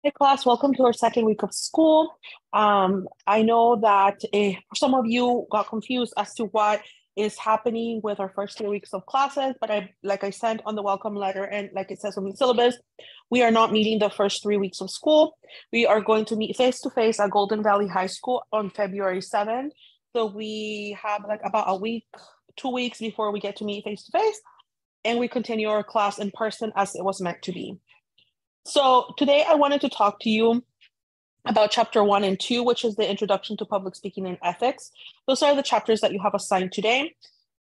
Hey class, welcome to our second week of school. I know that some of you got confused as to what is happening with our first 3 weeks of classes, but like I sent on the welcome letter and like it says on the syllabus, we are not meeting the first 3 weeks of school. We are going to meet face-to-face at Golden Valley High School on February 7th. So we have like about a week, 2 weeks before we get to meet face-to-face, and we continue our class in person as it was meant to be. So today I wanted to talk to you about chapter 1 and 2, which is the introduction to public speaking and ethics. Those are the chapters that you have assigned today.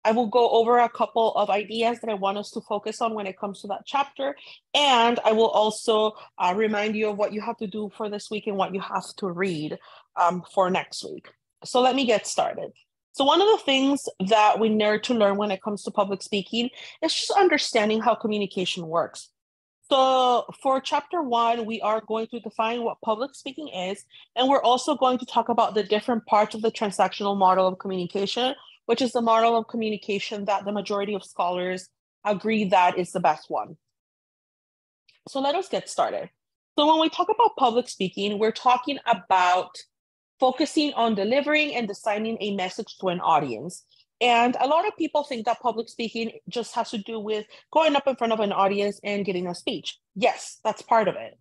I will go over a couple of ideas that I want us to focus on when it comes to that chapter. And I will also remind you of what you have to do for this week and what you have to read for next week. So let me get started. So one of the things that we need to learn when it comes to public speaking is just understanding how communication works. So for chapter 1, we are going to define what public speaking is, and we're also going to talk about the different parts of the transactional model of communication, which is the model of communication that the majority of scholars agree that is the best one. So let us get started. So when we talk about public speaking, we're talking about focusing on delivering and designing a message to an audience. And a lot of people think that public speaking just has to do with going up in front of an audience and giving a speech. Yes, that's part of it.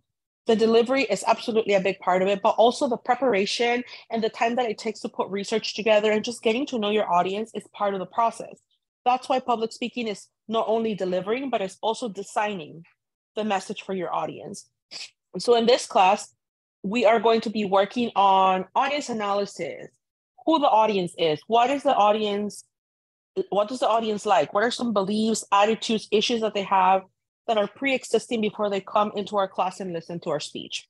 The delivery is absolutely a big part of it, but also the preparation and the time that it takes to put research together and just getting to know your audience is part of the process. That's why public speaking is not only delivering, but it's also designing the message for your audience. So in this class, we are going to be working on audience analysis, who the audience is, what does the audience like, what are some beliefs, attitudes, issues that they have that are pre-existing before they come into our class and listen to our speech.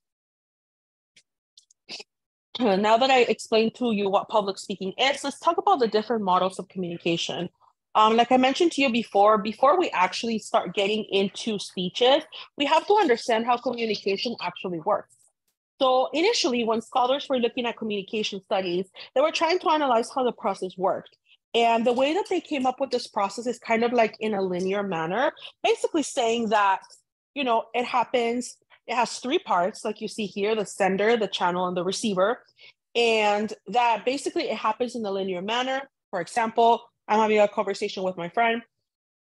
Now that I explained to you what public speaking is, let's talk about the different models of communication. Like I mentioned to you before we actually start getting into speeches, we have to understand how communication actually works. So initially, when scholars were looking at communication studies, they were trying to analyze how the process worked. And the way that they came up with this process is kind of like in a linear manner, basically saying that, it happens, it has 3 parts, like you see here, the sender, the channel, and the receiver. And that basically it happens in a linear manner. For example, I'm having a conversation with my friend.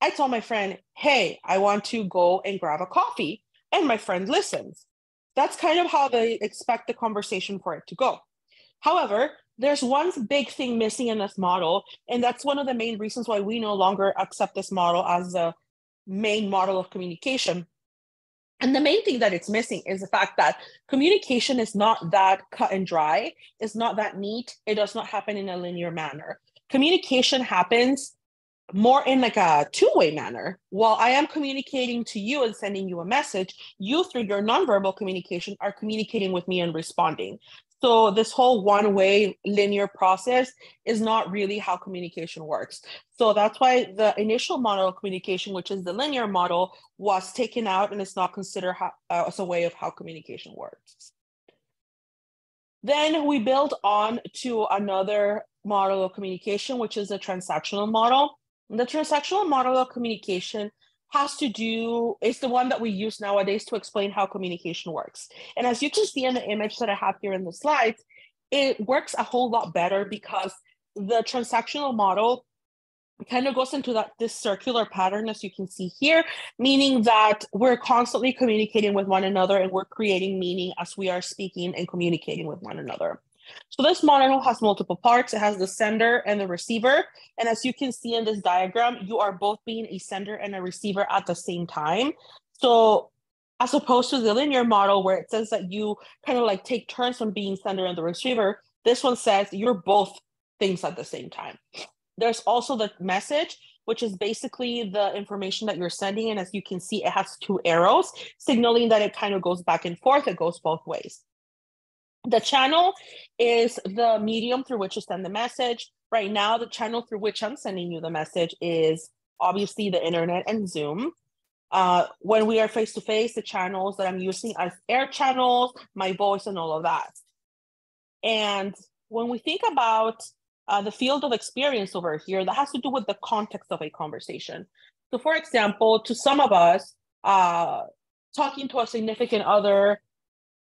I tell my friend, hey, I want to go and grab a coffee. And my friend listens. That's kind of how they expect the conversation for it to go. However, there's one big thing missing in this model, and that's one of the main reasons why we no longer accept this model as the main model of communication. And the main thing that it's missing is the fact that communication is not that cut and dry, it's not that neat, it does not happen in a linear manner. Communication happens more in like a two-way manner. While I am communicating to you and sending you a message, you through your nonverbal communication are communicating with me and responding. So this whole one-way linear process is not really how communication works. So that's why the initial model of communication, which is the linear model, was taken out and it's not considered as a way of how communication works. Then we build on to another model of communication, which is the transactional model. The transactional model of communication is the one that we use nowadays to explain how communication works. And as you can see in the image that I have here in the slides, it works a whole lot better because the transactional model kind of goes into this circular pattern, as you can see here, meaning that we're constantly communicating with one another and we're creating meaning as we are speaking and communicating with one another. So this model has multiple parts. It has the sender and the receiver. And as you can see in this diagram, you are both being a sender and a receiver at the same time. So as opposed to the linear model where it says that you kind of like take turns on being sender and the receiver, this one says you're both things at the same time. There's also the message, which is basically the information that you're sending. And as you can see, it has 2 arrows, signaling that it kind of goes back and forth. It goes both ways. The channel is the medium through which you send the message. Right now, the channel through which I'm sending you the message is obviously the internet and Zoom. When we are face-to-face, the channels that I'm using as air channels, my voice, and all of that. And when we think about the field of experience over here, that has to do with the context of a conversation. So for example, to some of us, talking to a significant other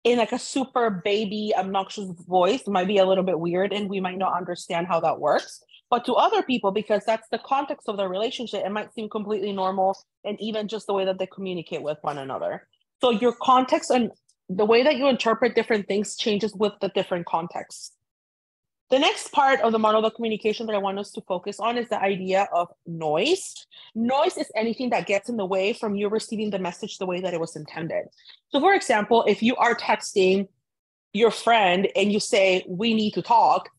in like a super baby, obnoxious voice might be a little bit weird and we might not understand how that works. But to other people, because that's the context of their relationship, it might seem completely normal and even just the way that they communicate with one another. So your context and the way that you interpret different things changes with the different contexts. The next part of the model of communication that I want us to focus on is the idea of noise. Noise is anything that gets in the way from you receiving the message the way that it was intended. So for example, if you are texting your friend and you say, we need to talk,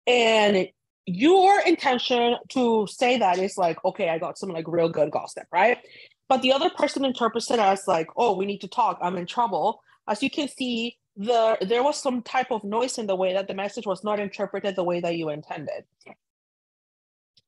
and your intention to say that is like, okay, I got some like real good gossip, right? But the other person interprets it as like, oh, we need to talk, I'm in trouble. As you can see, there was some type of noise in the way that the message was not interpreted the way that you intended.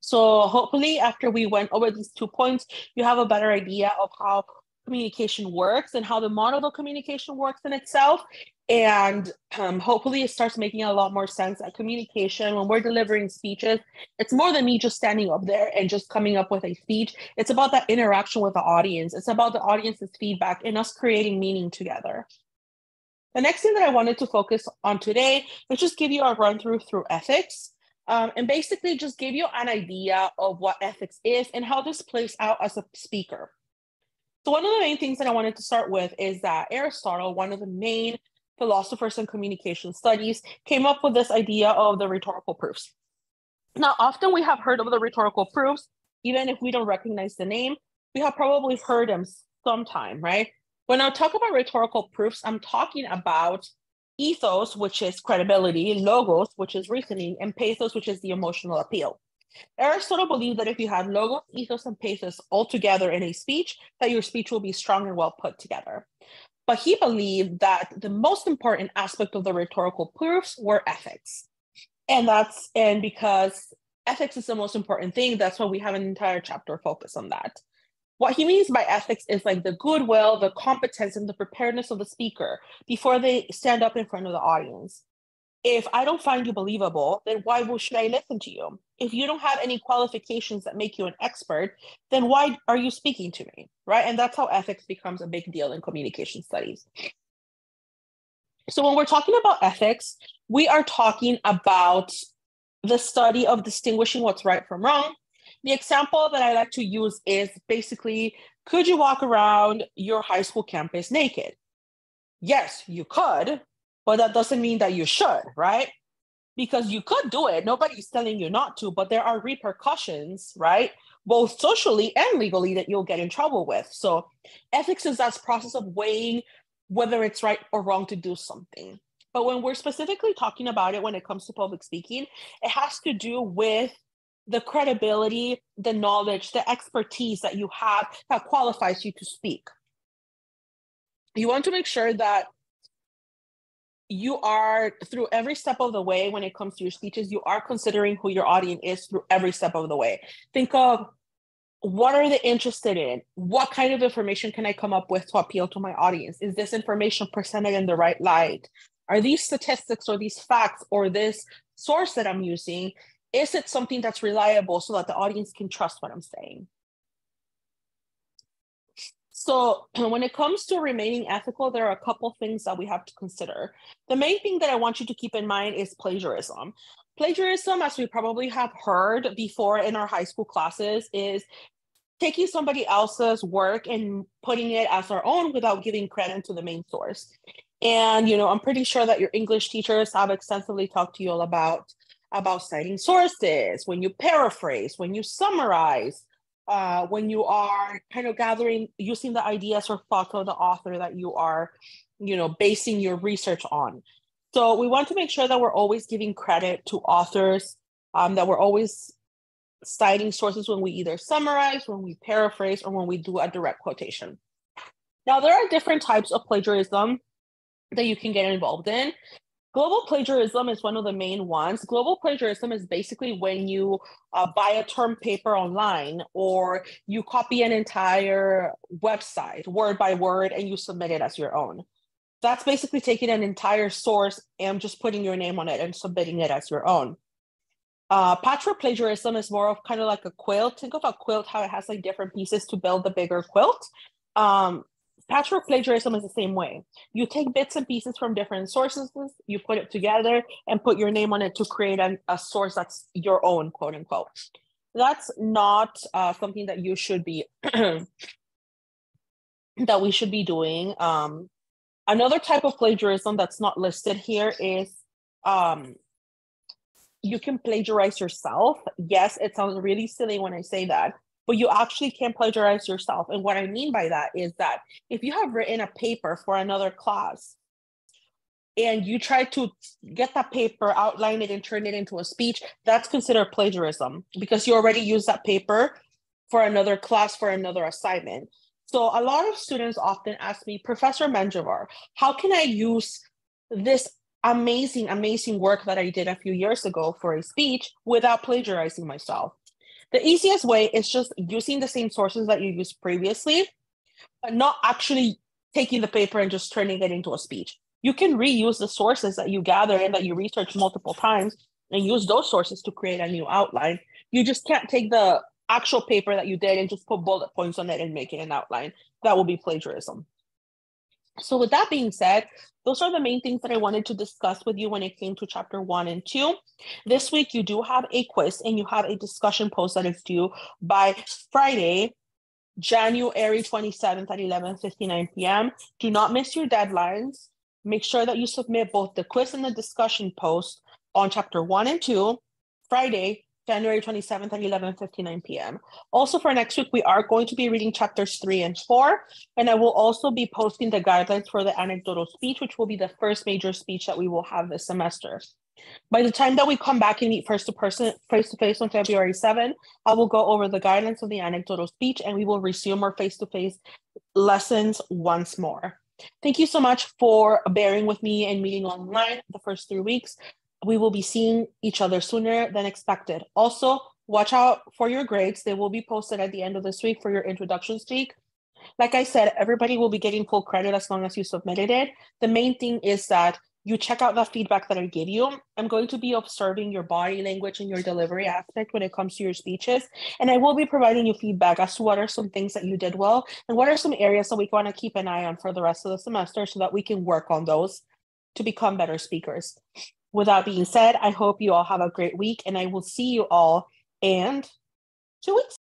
So hopefully after we went over these 2 points, you have a better idea of how communication works and how the model of communication works in itself. And hopefully it starts making a lot more sense that communication, when we're delivering speeches, it's more than me just standing up there and just coming up with a speech. It's about that interaction with the audience. It's about the audience's feedback and us creating meaning together. The next thing that I wanted to focus on today is just give you a run through ethics, and basically just give you an idea of what ethics is and how this plays out as a speaker. So one of the main things that I wanted to start with is that Aristotle, one of the main philosophers in communication studies, came up with this idea of the rhetorical proofs. Now, often we have heard of the rhetorical proofs, even if we don't recognize the name, we have probably heard them sometime, right? When I talk about rhetorical proofs, I'm talking about ethos, which is credibility, logos, which is reasoning, and pathos, which is the emotional appeal. Aristotle believed that if you had logos, ethos, and pathos all together in a speech, that your speech will be strong and well put together. But he believed that the most important aspect of the rhetorical proofs were ethics. And because ethics is the most important thing, that's why we have an entire chapter focused on that. What he means by ethics is like the goodwill, the competence, and the preparedness of the speaker before they stand up in front of the audience. If I don't find you believable, then why should I listen to you? If you don't have any qualifications that make you an expert, then why are you speaking to me, right? And that's how ethics becomes a big deal in communication studies. So when we're talking about ethics, we are talking about the study of distinguishing what's right from wrong. The example that I like to use is basically, could you walk around your high school campus naked? Yes, you could, but that doesn't mean that you should, right? Because you could do it. Nobody's telling you not to, but there are repercussions, right? Both socially and legally that you'll get in trouble with. So ethics is that process of weighing whether it's right or wrong to do something. But when we're specifically talking about it when it comes to public speaking, it has to do with the credibility, the knowledge, the expertise that you have that qualifies you to speak. You want to make sure that you are, through every step of the way when it comes to your speeches, you are considering who your audience is through every step of the way. Think of what are they interested in? What kind of information can I come up with to appeal to my audience? Is this information presented in the right light? Are these statistics or these facts or this source that I'm using, is it something that's reliable so that the audience can trust what I'm saying? So when it comes to remaining ethical, there are a couple things that we have to consider. The main thing that I want you to keep in mind is plagiarism. Plagiarism, as we probably have heard before in our high school classes, is taking somebody else's work and putting it as our own without giving credit to the main source. And, I'm pretty sure that your English teachers have extensively talked to you all about citing sources, when you paraphrase, when you summarize, when you are kind of using the ideas or thoughts of the author that you are, basing your research on. So we want to make sure that we're always giving credit to authors, that we're always citing sources when we either summarize, when we paraphrase, or when we do a direct quotation. Now, there are different types of plagiarism that you can get involved in. Global plagiarism is one of the main ones. Global plagiarism is basically when you buy a term paper online or you copy an entire website word by word and you submit it as your own. That's basically taking an entire source and just putting your name on it and submitting it as your own. Patchwork plagiarism is more of kind of like a quilt. Think of a quilt, how it has like different pieces to build the bigger quilt. Patchwork plagiarism is the same way. You take bits and pieces from different sources, you put it together and put your name on it to create a source that's your own, quote unquote. That's not something that you should be, that we should be doing. Another type of plagiarism that's not listed here is you can plagiarize yourself. Yes, it sounds really silly when I say that, but you actually can plagiarize yourself. And what I mean by that is that if you have written a paper for another class and you try to get that paper, outline it, and turn it into a speech, that's considered plagiarism because you already used that paper for another class, for another assignment. So a lot of students often ask me, Professor Menjivar, how can I use this amazing work that I did a few years ago for a speech without plagiarizing myself? The easiest way is just using the same sources that you used previously, but not actually taking the paper and just turning it into a speech. You can reuse the sources that you gather and that you research multiple times and use those sources to create a new outline. You just can't take the actual paper that you did and just put bullet points on it and make it an outline. That will be plagiarism. So with that being said, those are the main things that I wanted to discuss with you when it came to chapter 1 and 2. This week, you do have a quiz and you have a discussion post that is due by Friday, January 27th at 11:59 p.m. Do not miss your deadlines. Make sure that you submit both the quiz and the discussion post on chapter 1 and 2, Friday, January 27th at 11:59 p.m. Also for next week, we are going to be reading chapters 3 and 4, and I will also be posting the guidelines for the anecdotal speech, which will be the first major speech that we will have this semester. By the time that we come back and meet face-to-face on February 7th, I will go over the guidelines of the anecdotal speech and we will resume our face-to-face lessons once more. Thank you so much for bearing with me and meeting online the first 3 weeks. We will be seeing each other sooner than expected. Also, watch out for your grades. They will be posted at the end of this week for your introductions week. Like I said, everybody will be getting full credit as long as you submitted it. The main thing is that you check out that feedback that I give you. I'm going to be observing your body language and your delivery aspect when it comes to your speeches. And I will be providing you feedback as to what are some things that you did well and what are some areas that we want to keep an eye on for the rest of the semester so that we can work on those to become better speakers. With that being said, I hope you all have a great week and I will see you all in 2 weeks.